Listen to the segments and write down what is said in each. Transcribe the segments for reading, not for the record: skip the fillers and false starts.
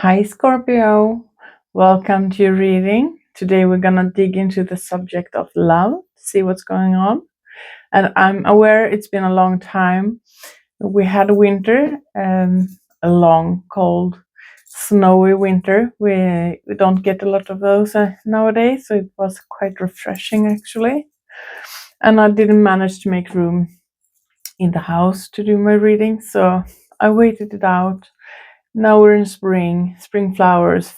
Hi, Scorpio. Welcome to your reading. Today we're gonna dig into the subject of love, see what's going on. And I'm aware it's been a long time. We had a winter, a long, cold, snowy winter. We don't get a lot of those nowadays, so it was quite refreshing actually. And I didn't manage to make room in the house to do my reading, so I waited it out. Now we're in spring flowers,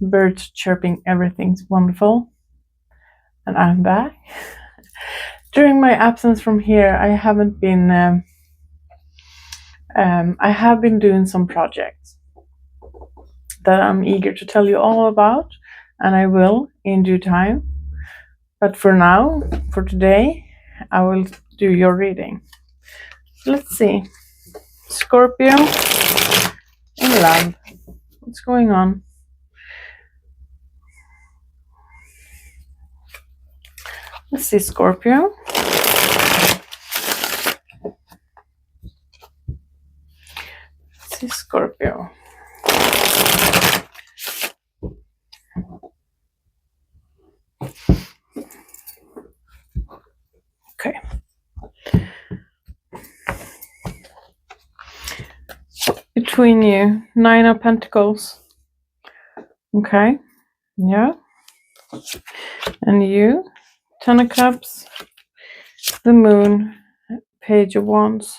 birds chirping, everything's wonderful. And I'm back. During my absence from here, I haven't been, I have been doing some projects that I'm eager to tell you all about, and I will in due time. But for now, for today, I will do your reading. Let's see. Scorpio in love. What's going on? Let's see, Scorpio. Let's see, Scorpio. Okay. Between you, Nine of Pentacles. Okay. Yeah. And you, Ten of Cups, the Moon, Page of Wands.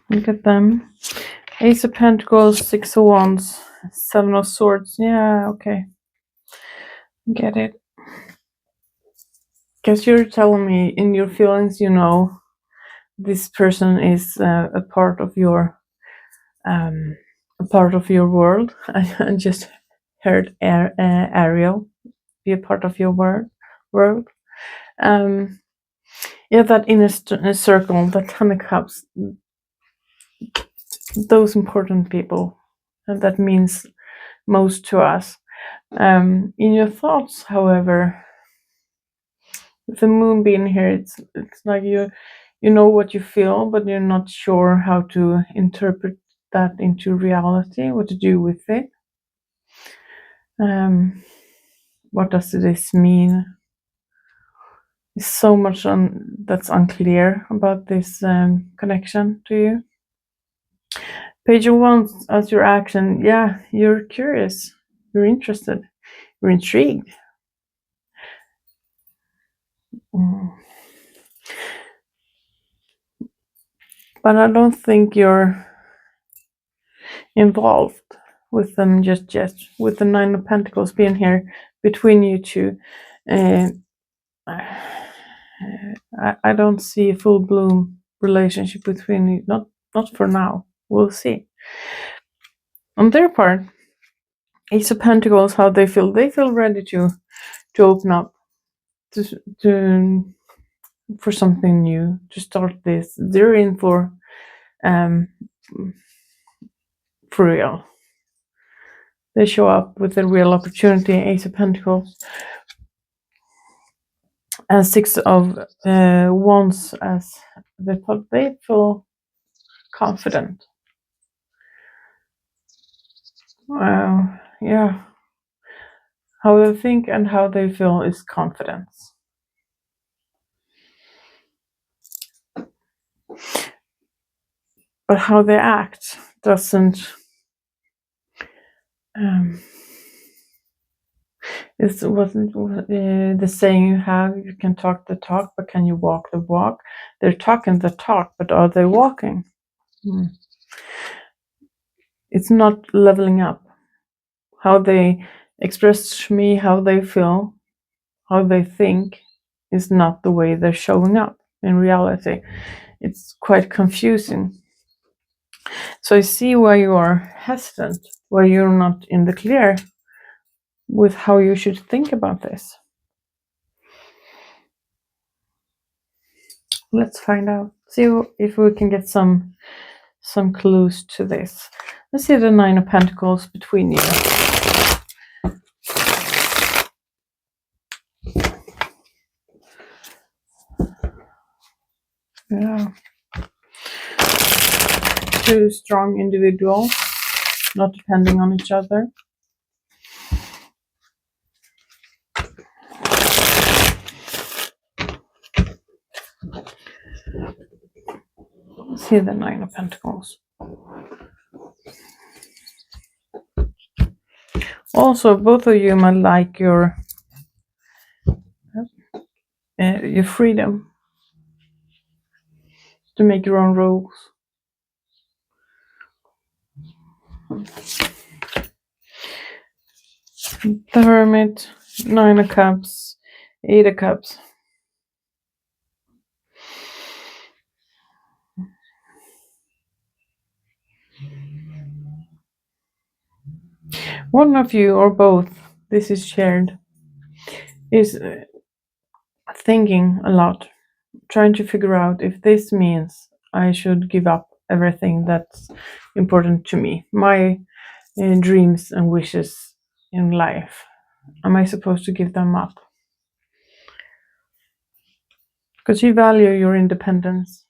Look at them. Ace of Pentacles, Six of Wands, Seven of Swords. Yeah, okay. Get it. Guess you're telling me in your feelings, you know, this person is a part of your world. I just heard Ariel be a part of your world. Yeah, that inner circle, that Ten of Cups, those important people, and that means most to us. In your thoughts, however, with the Moon being here, it's like you know what you feel, but you're not sure how to interpret that into reality, what to do with it. What does this mean? There's so much that's unclear about this connection to you. Page of Wands as your action. Yeah, you're curious, you're interested, you're intrigued. But I don't think you're involved with them just yet. With the Nine of Pentacles being here between you two, I don't see a full bloom relationship between you. Not for now. We'll see. On their part, Ace of Pentacles, how they feel ready to open up to for something new, to start this. They're in for real. They show up with a real opportunity. Ace of Pentacles and Six of Wands as they feel confident. Yeah. How they think and how they feel is confidence. But how they act doesn't. It wasn't the saying you have. You can talk the talk, but can you walk the walk? They're talking the talk, but are they walking? It's not leveling up. How they express to me, how they feel, how they think is not the way they're showing up in reality. It's quite confusing. So I see why you are hesitant, why you're not in the clear with how you should think about this. Let's find out. See if we can get some clues to this. Let's see the Nine of Pentacles between you. Yeah. Two strong individuals, not depending on each other. See the Nine of Pentacles. Also, both of you might like your freedom to make your own rules. The Hermit, Nine of Cups, Eight of Cups. One of you or both, this is shared, is thinking a lot, trying to figure out if this means I should give up everything that's important to me, my dreams and wishes in life. Am I supposed to give them up? Because you value your independence.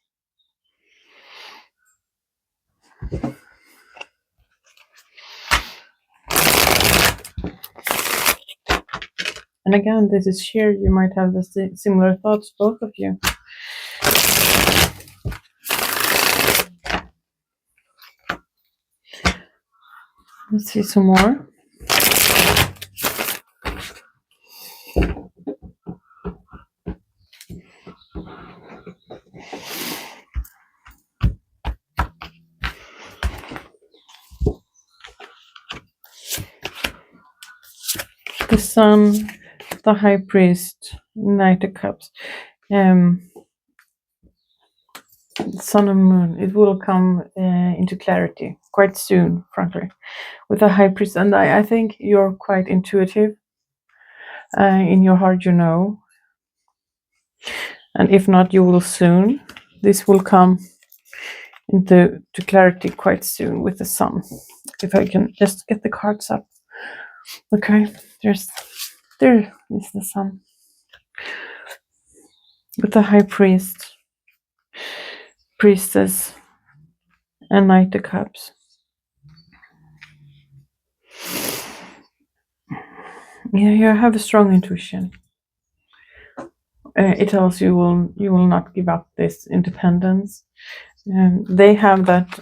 And again, this is shared. You might have the similar thoughts, both of you. Let's see some more. The Sun, the High Priest, Knight of Cups. Sun and Moon, it will come into clarity quite soon, frankly, with the High Priest. And I think you're quite intuitive. In your heart, you know. And if not, you will soon. This will come into clarity quite soon with the Sun. If I can just get the cards up. Okay, there is the Sun. With the High Priest, Priestess, and Knight of Cups. Yeah, you have a strong intuition. It tells you will not give up this independence. They have that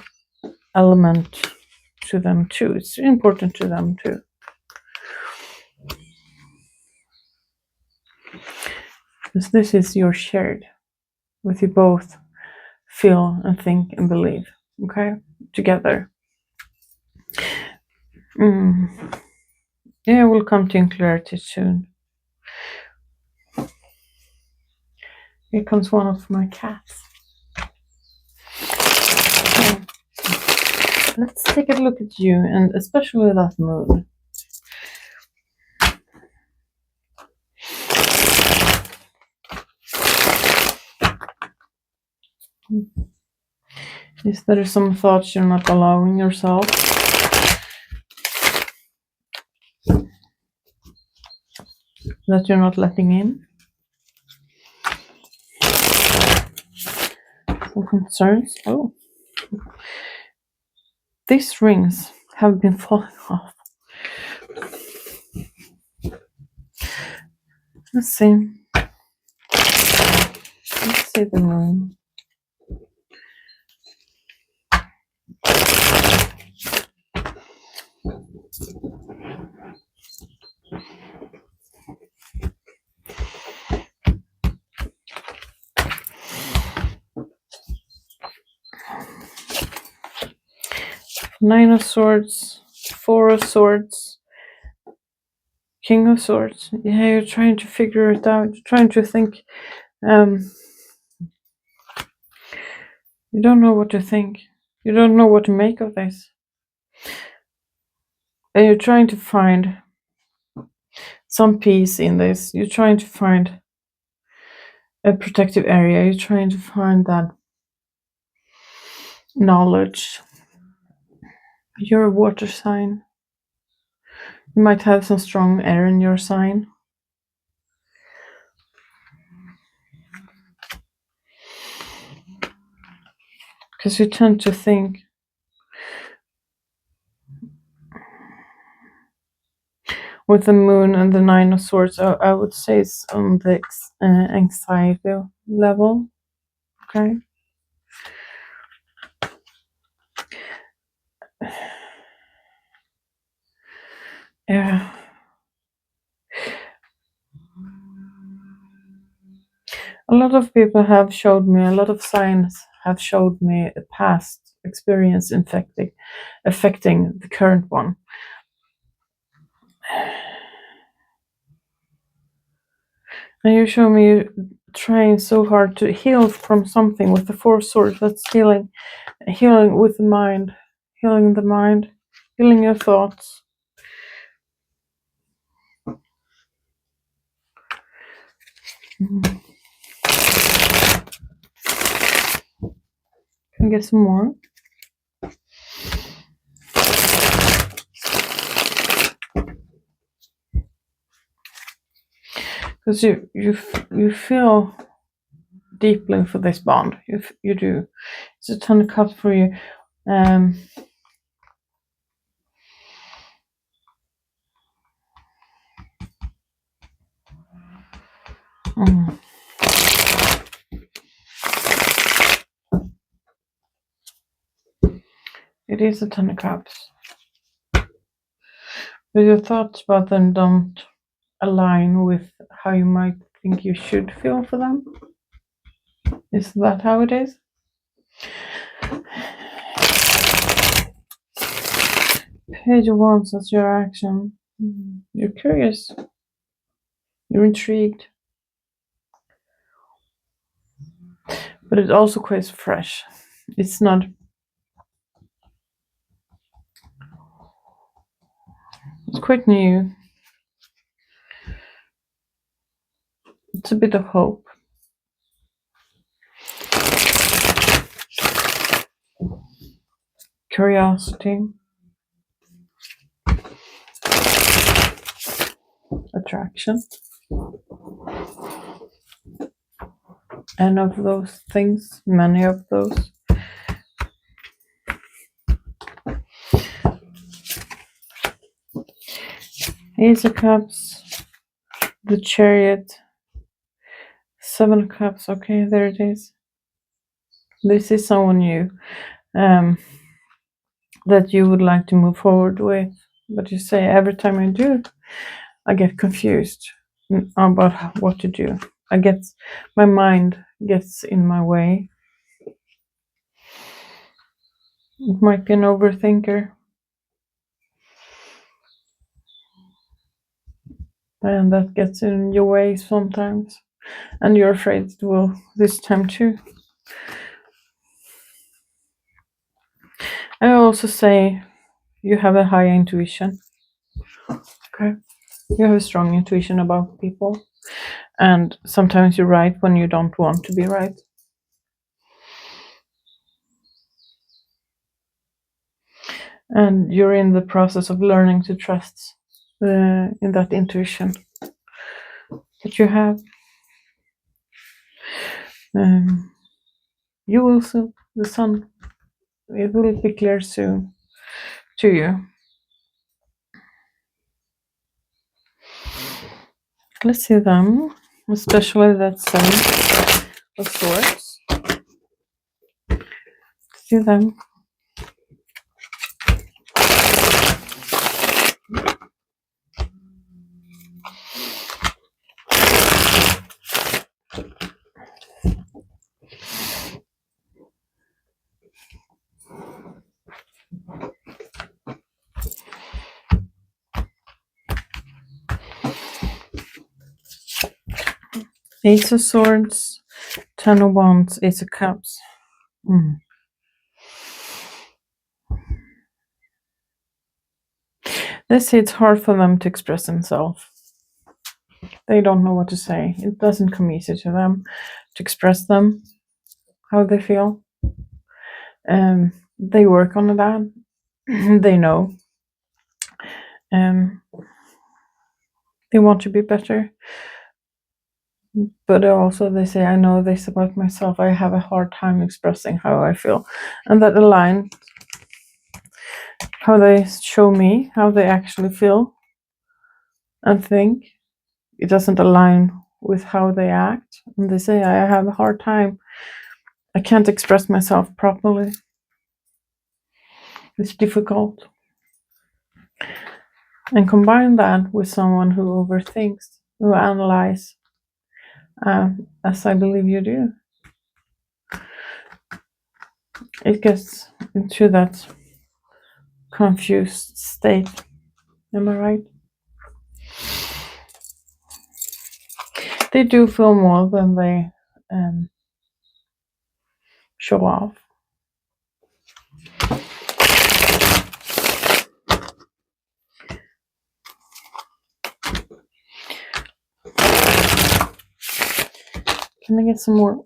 element to them too. It's important to them too. Because this is your shared, with you both feel and think and believe. Okay, together. Yeah, we'll come to clarity soon. Here comes one of my cats. So, let's take a look at you, and especially that moon. Is there some thoughts you're not allowing yourself? That you're not letting in? Some concerns? Oh. These rings have been falling off. Let's see. Let's see the moon. Nine of Swords, Four of Swords, King of Swords. Yeah, you're trying to figure it out. You're trying to think. You don't know what to think. You don't know what to make of this. And you're trying to find some peace in this. You're trying to find a protective area. You're trying to find that knowledge. You're a water sign. You might have some strong air in your sign. Because you tend to think with the moon and the nine of swords, I would say it's on the anxiety level. Okay. Yeah. A lot of people have showed me, a lot of signs have showed me a past experience affecting the current one. And you show me you trying so hard to heal from something with the four swords. That's healing with the mind, healing the mind, healing your thoughts. Can I get some more? Because you feel deeply for this bond. You do. It's a ton of cups for you. Mm. It is a ton of cups. But your thoughts about them don't align with how you might think you should feel for them. Is that how it is? Page of Wands, that's your action. You're curious. You're intrigued. But it's also quite fresh. It's not. It's quite new. It's a bit of hope. Curiosity. Attraction. And of those things, many of those. Ace of Cups, the Chariot, Seven of Cups. Okay, there it is. This is someone new that you would like to move forward with. But you say every time I do, I get confused about what to do. My mind gets in my way. It might be an overthinker. And that gets in your way sometimes. And you're afraid it will this time too. I also say you have a high intuition. Okay. You have a strong intuition about people. And sometimes you're right when you don't want to be right. And you're in the process of learning to trust in that intuition that you have. You will see the sun. It will be clear soon to you. Let's see them, especially that Seven of Swords. See them. Ace of Swords, Ten of Wands, Ace of Cups. They say it's hard for them to express themselves. They don't know what to say. It doesn't come easy to them to express them, how they feel. They work on that. They know. They want to be better. But also they say, I know this about myself. I have a hard time expressing how I feel. And that align how they show me, how they actually feel and think. It doesn't align with how they act. And they say, I have a hard time. I can't express myself properly. It's difficult. And combine that with someone who overthinks, who analyze, as I believe you do. It gets into that confused state. Am I right? They do feel more than they show off. Can I get some more?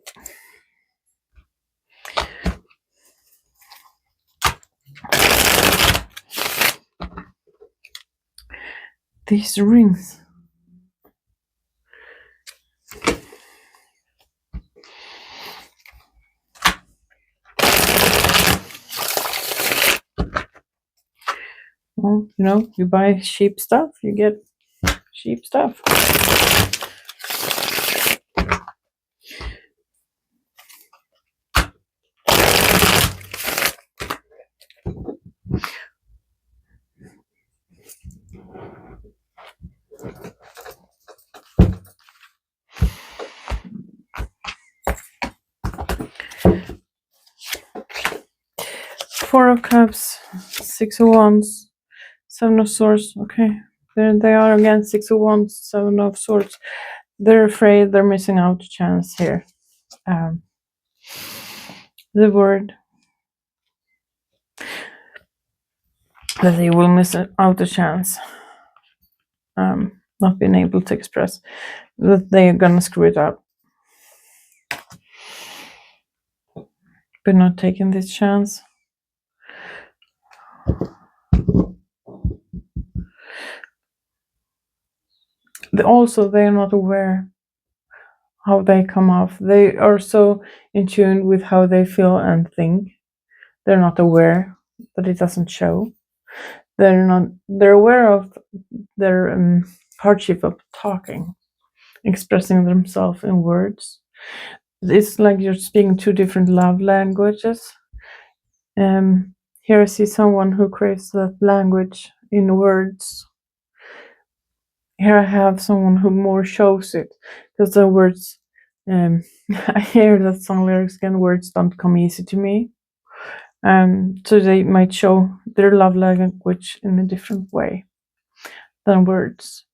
These rings. Well, you buy cheap stuff, you get cheap stuff. Four of Cups, Six of Wands, Seven of Swords. Okay, there they are again. Six of Wands, Seven of Swords. They're afraid they're missing out a chance here. The word that they will miss out a chance. Not being able to express that they're gonna screw it up. But not taking this chance. Also, they're not aware how they come off. They are so in tune with how they feel and think. They're not aware that it doesn't show. They're aware of their hardship of talking, expressing themselves in words. It's like you're speaking two different love languages. Here I see someone who craves that language in words. Here I have someone who more shows it, because the words, I hear that song lyrics again, words don't come easy to me. So they might show their love language in a different way than words.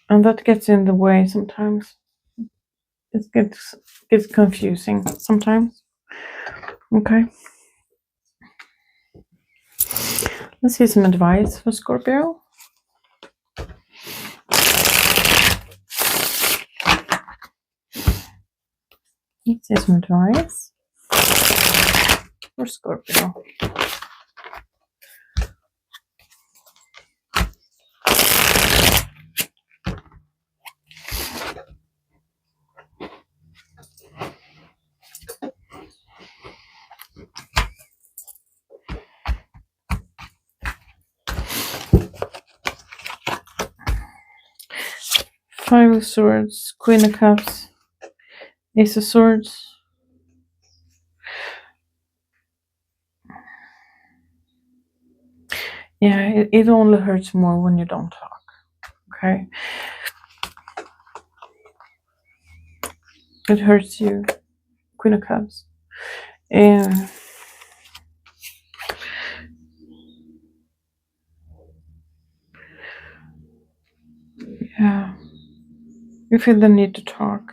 And that gets in the way sometimes. It gets confusing sometimes. Okay. Let's see some advice for Scorpio. Let's see some advice for Scorpio. Five of Swords, Queen of Cups, Ace of Swords. Yeah, it only hurts more when you don't talk. Okay? It hurts you. Queen of Cups. And yeah, you feel the need to talk.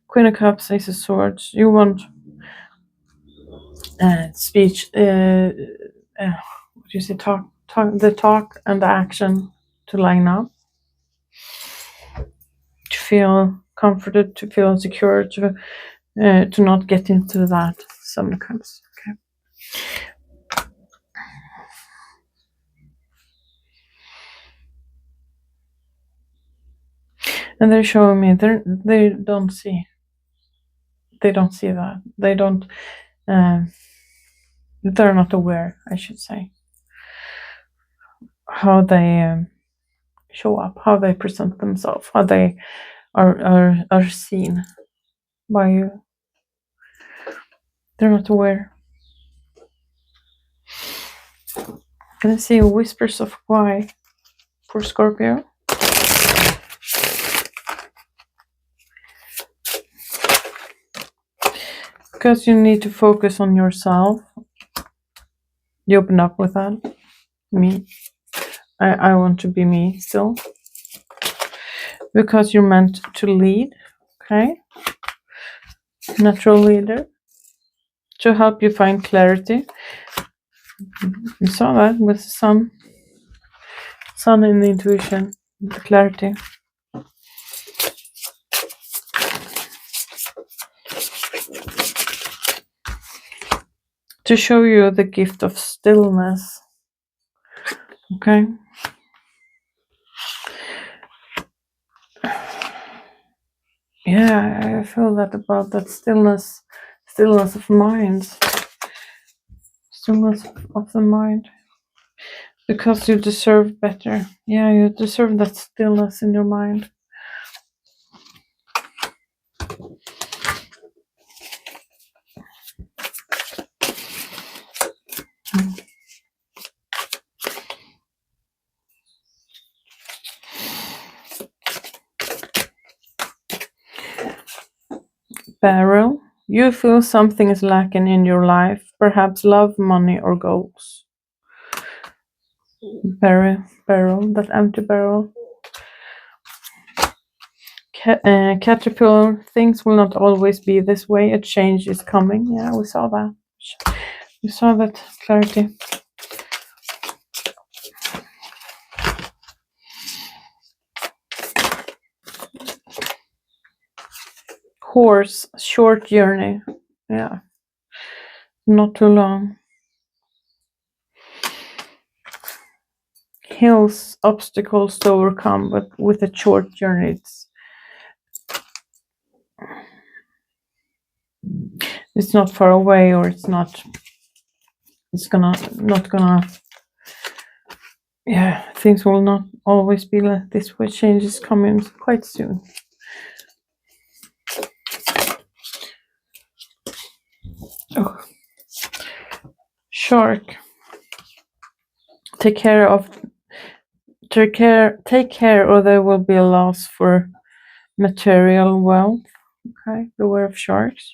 Queen of Cups, Ace of Swords. You want speech. What do you say? Talk and the action to line up. To feel comforted, to feel secure, to not get into that. Seven of Cups. Okay. And they're showing me they don't see. They don't see that. They don't. They're not aware, I should say, how they show up, how they present themselves, how they are seen by you. They're not aware. Can I see whispers of why for Scorpio? Because you need to focus on yourself. You open up with that. Me. I want to be me still. Because you're meant to lead. Okay. Natural leader. To help you find clarity. You saw that with the sun. Sun in the intuition. The clarity. To show you the gift of stillness. Okay. Yeah, I feel that about that stillness of mind. Stillness of the mind. Because you deserve better. Yeah, you deserve that stillness in your mind. Barrel. You feel something is lacking in your life. Perhaps love, money, or goals. Barrel. That empty barrel. Caterpillar. Things will not always be this way. A change is coming. Yeah, we saw that. We saw that clarity. Horse, short journey. Yeah. Not too long. Hills, obstacles to overcome, but with a short journey, it's not far away, or it's not gonna. Yeah, things will not always be like this way. Change is coming quite soon. Oh. Shark. Take care, or there will be a loss for material wealth. Okay, beware of sharks.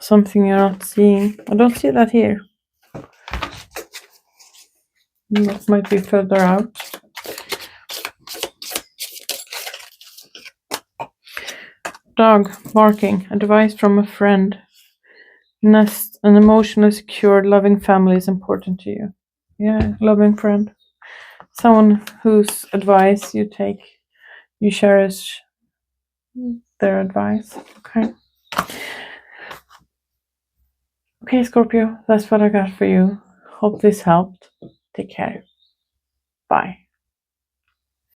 Something you're not seeing. I don't see that here. That might be further out. Dog barking. Advice from a friend. Nest. An emotionally secure, loving family is important to you. Yeah, loving friend. Someone whose advice you take, you cherish their advice. Okay. Okay, Scorpio, that's what I got for you. Hope this helped. Take care. Bye.